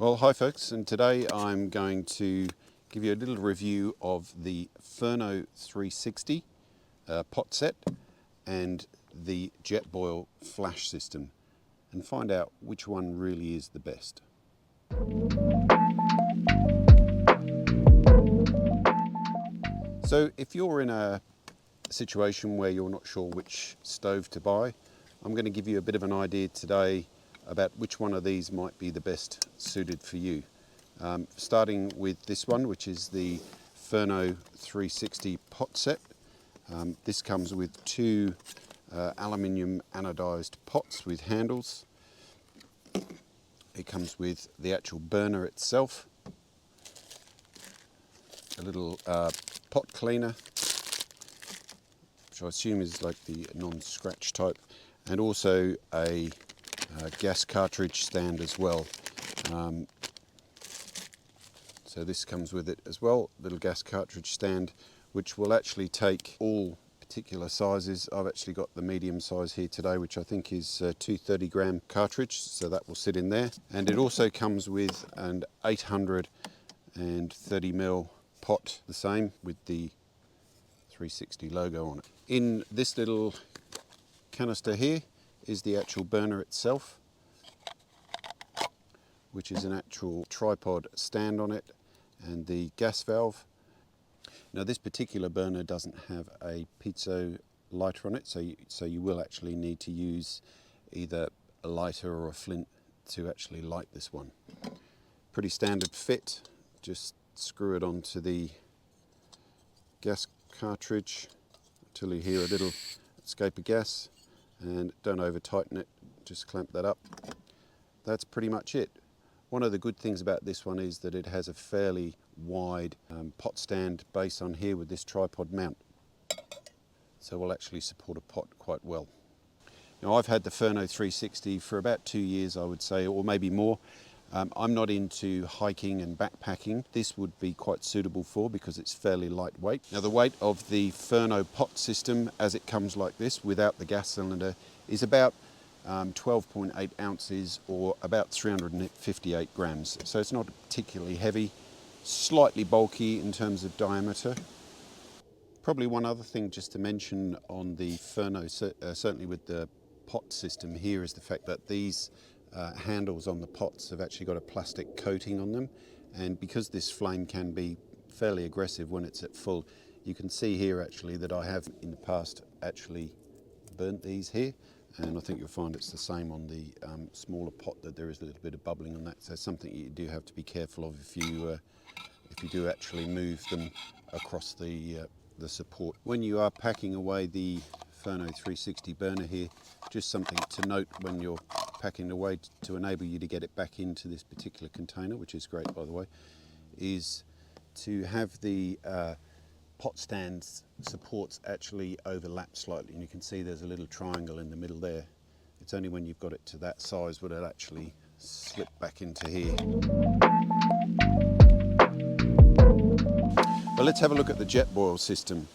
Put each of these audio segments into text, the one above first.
Well, hi folks, and today I'm going to give you a little review of the Furno 360 pot set and the Jetboil Flash system and find out which one really is the best. So if you're in a situation where you're not sure which stove to buy, I'm going to give you a bit of an idea today about which one of these might be the best suited for you. Starting with this one, which is the Furno 360 pot set. This comes with two aluminium anodized pots with handles. It comes with the actual burner itself, a little pot cleaner, which I assume is like the non-scratch type, and also a gas cartridge stand as well. So this comes with it as well, little gas cartridge stand, which will actually take all particular sizes. I've actually got the medium size here today, which I think is 230 gram cartridge, so that will sit in there. And it also comes with an 830 ml pot, the same with the 360 logo on it. In this little canister here is the actual burner itself, which is an actual tripod stand on it, and the gas valve. Now this particular burner doesn't have a piezo lighter on it, so you will actually need to use either a lighter or a flint to actually light this one. Pretty standard fit, just screw it onto the gas cartridge until you hear a little escape of gas, and don't over tighten it, just clamp that up. That's pretty much it. One of the good things about this one is that it has a fairly wide pot stand base on here with this tripod mount, so we'll actually support a pot quite well. Now I've had the Furno 360 for about 2 years, I would say, or maybe more. I'm not into hiking and backpacking. This would be quite suitable for, because it's fairly lightweight. Now the weight of the Furno pot system as it comes like this without the gas cylinder is about 12.8 ounces, or about 358 grams. So it's not particularly heavy, slightly bulky in terms of diameter. Probably one other thing just to mention on the Furno, certainly with the pot system here, is the fact that these handles on the pots have actually got a plastic coating on them, and because this flame can be fairly aggressive when it's at full, you can see here actually that I have in the past actually burnt these here, and I think you'll find it's the same on the smaller pot, that there is a little bit of bubbling on that. So something you do have to be careful of if you do actually move them across the support. When you are packing away the Furno 360 burner here, just something to note when you're packing away to enable you to get it back into this particular container, which is great by the way, is to have the pot stand's supports actually overlap slightly, and you can see there's a little triangle in the middle there. It's only when you've got it to that size would it actually slip back into here. But let's have a look at the Jetboil system.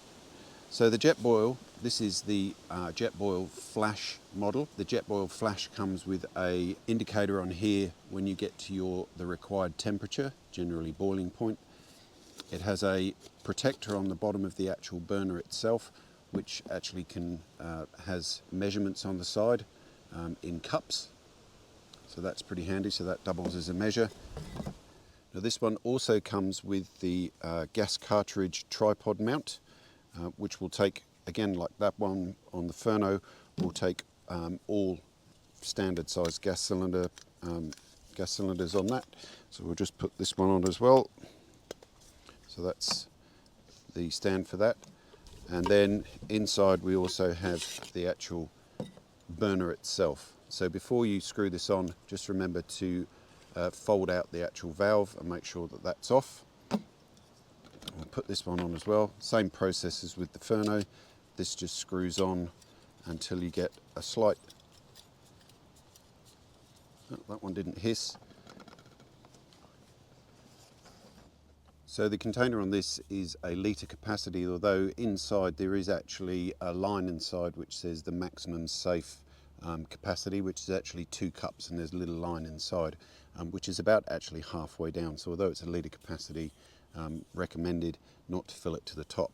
So the Jetboil, this is the Jetboil Flash model. The Jetboil Flash comes with a indicator on here when you get to the required temperature, generally boiling point. It has a protector on the bottom of the actual burner itself, which actually has measurements on the side in cups. So that's pretty handy, so that doubles as a measure. Now this one also comes with the gas cartridge tripod mount, which will take, again like that one on the Furno, will take all standard size gas cylinders on that. So we'll just put this one on as well. So that's the stand for that. And then inside we also have the actual burner itself. So before you screw this on, just remember to fold out the actual valve and make sure that that's off. I'll put this one on as well. Same process as with the Furno. This just screws on until you get a slight... Oh, that one didn't hiss. So the container on this is a litre capacity, although inside there is actually a line inside which says the maximum safe capacity, which is actually 2 cups, and there's a little line inside. which is about actually halfway down. So although it's a litre capacity, recommended not to fill it to the top.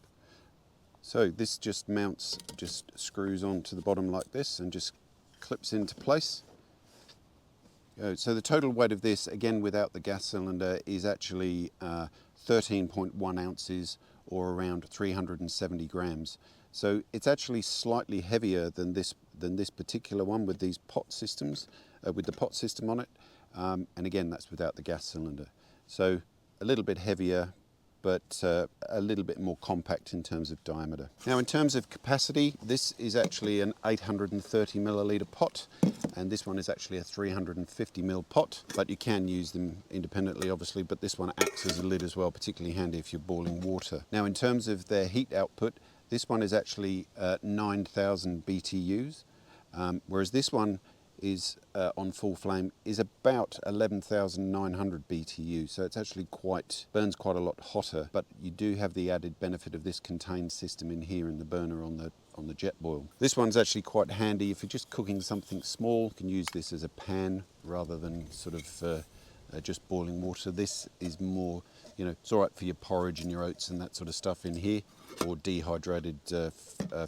So this just mounts, just screws onto the bottom like this and just clips into place. So the total weight of this, again without the gas cylinder, is actually 13.1 ounces or around 370 grams. So it's actually slightly heavier than this particular one with these pot systems, with the pot system on it. And again, that's without the gas cylinder. So a little bit heavier, but a little bit more compact in terms of diameter. Now in terms of capacity, this is actually an 830 milliliter pot, and this one is actually a 350 ml pot, but you can use them independently obviously, but this one acts as a lid as well, particularly handy if you're boiling water. Now in terms of their heat output, this one is actually 9,000 BTUs, whereas this one is on full flame is about 11,900 BTU, so it's actually burns quite a lot hotter, but you do have the added benefit of this contained system in here in the burner on the Jetboil. This one's actually quite handy if you're just cooking something small. You can use this as a pan rather than sort of just boiling water. This is more, it's all right for your porridge and your oats and that sort of stuff in here, or dehydrated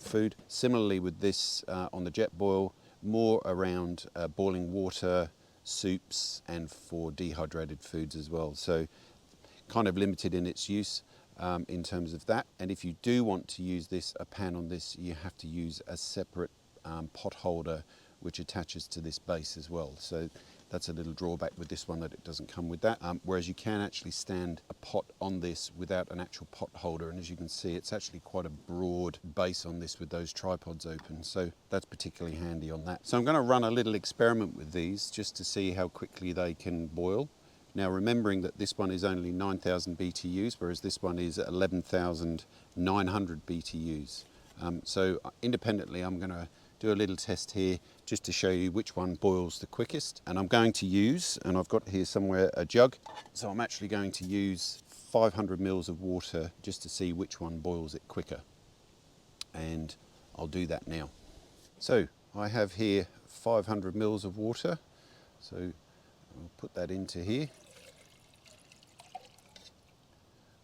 food. Similarly with this on the Jetboil, more around boiling water, soups, and for dehydrated foods as well. So kind of limited in its use in terms of that. And if you do want to use a pan on this, you have to use a separate pot holder which attaches to this base as well. So that's a little drawback with this one, that it doesn't come with that. Whereas you can actually stand a pot on this without an actual pot holder. And as you can see, it's actually quite a broad base on this with those tripods open. So that's particularly handy on that. So I'm going to run a little experiment with these just to see how quickly they can boil. Now remembering that this one is only 9,000 BTUs, whereas this one is 11,900 BTUs. So independently, I'm going to do a little test here just to show you which one boils the quickest. And I'm going to use, and I've got here somewhere a jug, so I'm actually going to use 500 mils of water just to see which one boils it quicker. And I'll do that now. So I have here 500 mils of water, so I'll put that into here.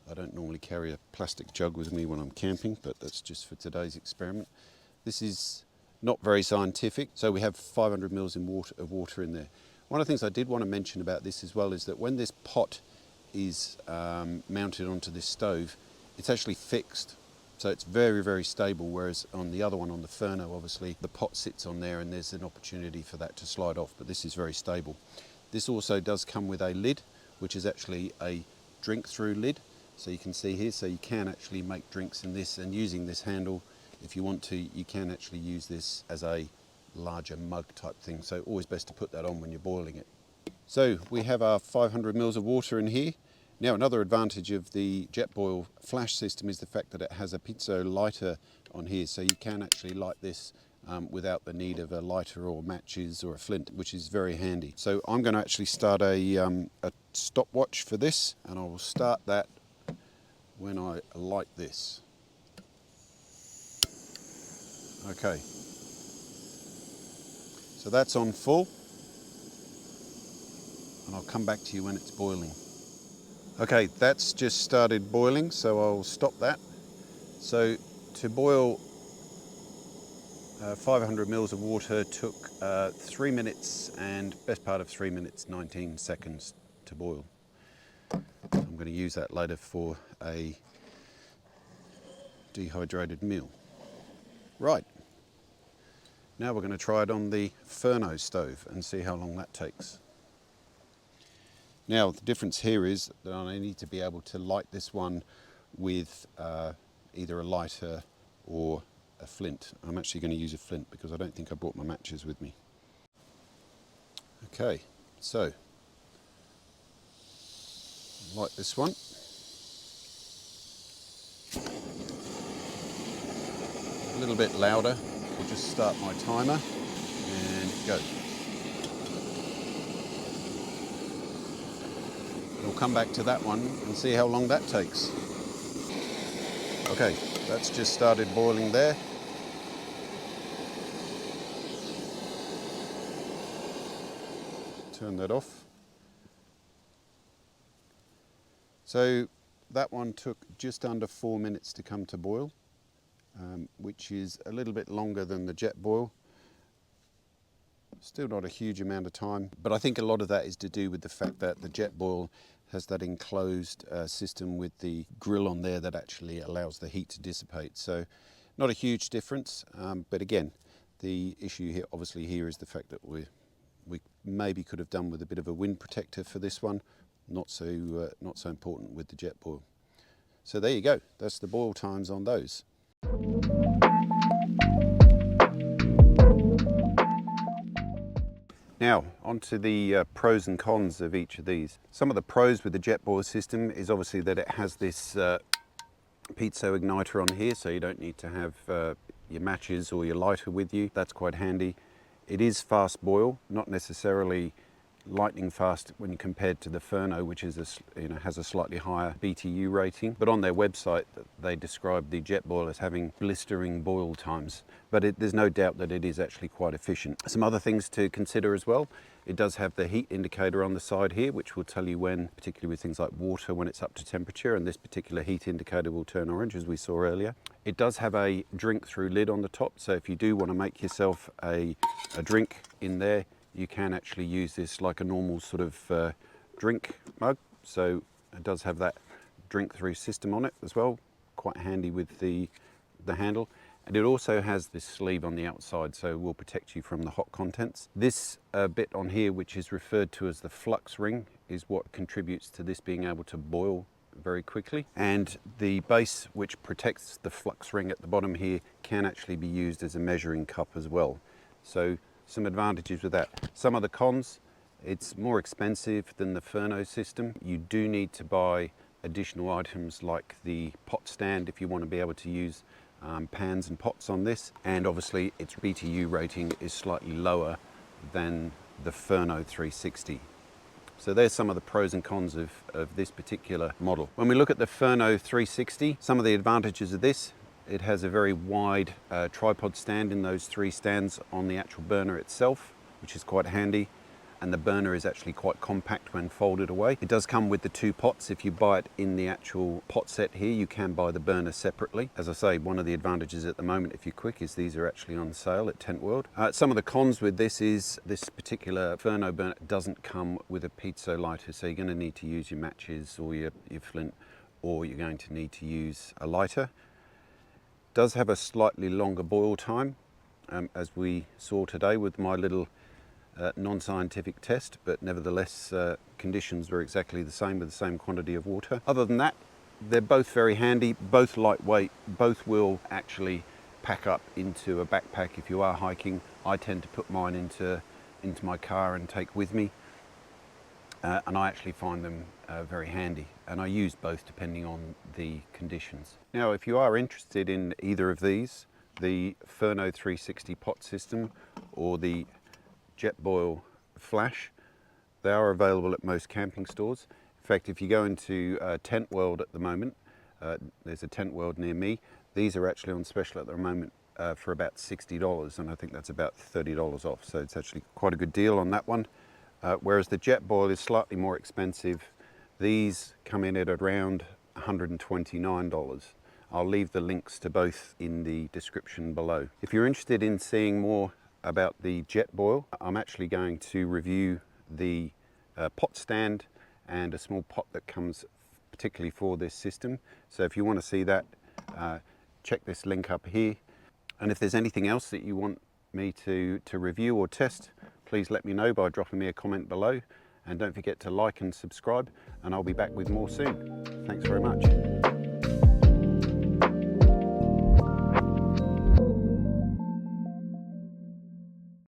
I don't normally carry a plastic jug with me when I'm camping, but that's just for today's experiment. This is not very scientific, so we have 500 mils of water in there. One of the things I did want to mention about this as well is that when this pot is mounted onto this stove, it's actually fixed. So it's very, very stable, whereas on the other one, on the Furno, obviously, the pot sits on there and there's an opportunity for that to slide off, but this is very stable. This also does come with a lid, which is actually a drink-through lid. So you can see here, so you can actually make drinks in this, and using this handle, if you want to, you can actually use this as a larger mug type thing. So always best to put that on when you're boiling it. So we have our 500 mils of water in here. Now another advantage of the Jetboil Flash system is the fact that it has a piezo lighter on here. So you can actually light this without the need of a lighter or matches or a flint, which is very handy. So I'm going to actually start a stopwatch for this, and I will start that when I light this. Okay, so that's on full, and I'll come back to you when it's boiling. Okay, that's just started boiling, so I'll stop that. So to boil 500 mils of water took 3 minutes and best part of 3 minutes 19 seconds to boil. I'm going to use that later for a dehydrated meal. Right, now we're going to try it on the Furno stove and see how long that takes. Now the difference here is that I need to be able to light this one with either a lighter or a flint. I'm actually going to use a flint because I don't think I brought my matches with me. Okay, so light this one. A little bit louder. I'll just start my timer and go. We'll come back to that one and see how long that takes. Okay, that's just started boiling there. Turn that off. So that one took just under 4 minutes to come to boil, which is a little bit longer than the Jetboil. Still not a huge amount of time, but I think a lot of that is to do with the fact that the Jetboil has that enclosed system with the grill on there that actually allows the heat to dissipate. So not a huge difference, but again, the issue here obviously here is the fact that we maybe could have done with a bit of a wind protector for this one. Not so important with the Jetboil. So there you go, that's the boil times on those. Now, onto the pros and cons of each of these. Some of the pros with the Jetboil system is obviously that it has this piezo igniter on here, so you don't need to have your matches or your lighter with you. That's quite handy. It is fast boil, not necessarily lightning fast when compared to the Furno, which is has a slightly higher BTU rating. But on their website, they describe the Jetboil as having blistering boil times. But there's no doubt that it is actually quite efficient. Some other things to consider as well. It does have the heat indicator on the side here, which will tell you when, particularly with things like water, when it's up to temperature, and this particular heat indicator will turn orange, as we saw earlier. It does have a drink-through lid on the top, so if you do want to make yourself a drink in there, you can actually use this like a normal sort of drink mug. So it does have that drink-through system on it as well, quite handy with the handle. And it also has this sleeve on the outside, so it will protect you from the hot contents. This bit on here, which is referred to as the flux ring, is what contributes to this being able to boil very quickly. And the base, which protects the flux ring at the bottom here, can actually be used as a measuring cup as well. So some advantages with that. Some of the cons, it's more expensive than the Furno system. You do need to buy additional items like the pot stand if you want to be able to use pans and pots on this, and obviously its BTU rating is slightly lower than the Furno 360. So there's some of the pros and cons of this particular model. When we look at the Furno 360, some of the advantages of this: it has a very wide tripod stand in those 3 stands on the actual burner itself, which is quite handy. And the burner is actually quite compact when folded away. It does come with the 2 pots. If you buy it in the actual pot set here, you can buy the burner separately. As I say, one of the advantages at the moment, if you're quick, is these are actually on sale at Tent World. Some of the cons with this is this particular Furno burner doesn't come with a piezo lighter, so you're going to need to use your matches or your flint, or you're going to need to use a lighter. It does have a slightly longer boil time, as we saw today with my little non-scientific test, but nevertheless conditions were exactly the same with the same quantity of water. Other than that, they're both very handy, both lightweight, both will actually pack up into a backpack if you are hiking. I tend to put mine into my car and take with me, and I actually find them very handy, and I use both depending on the conditions. Now, if you are interested in either of these, the Furno 360 pot system or the Jetboil Flash, they are available at most camping stores. In fact, if you go into Tent World at the moment, there's a Tent World near me, these are actually on special at the moment for about $60, and I think that's about $30 off, so it's actually quite a good deal on that one. Whereas the Jetboil is slightly more expensive. These come in at around $129. I'll leave the links to both in the description below. If you're interested in seeing more about the Jetboil, I'm actually going to review the pot stand and a small pot that comes particularly for this system. So if you want to see that, check this link up here. And if there's anything else that you want me to review or test, please let me know by dropping me a comment below. And don't forget to like and subscribe, and I'll be back with more soon. Thanks very much.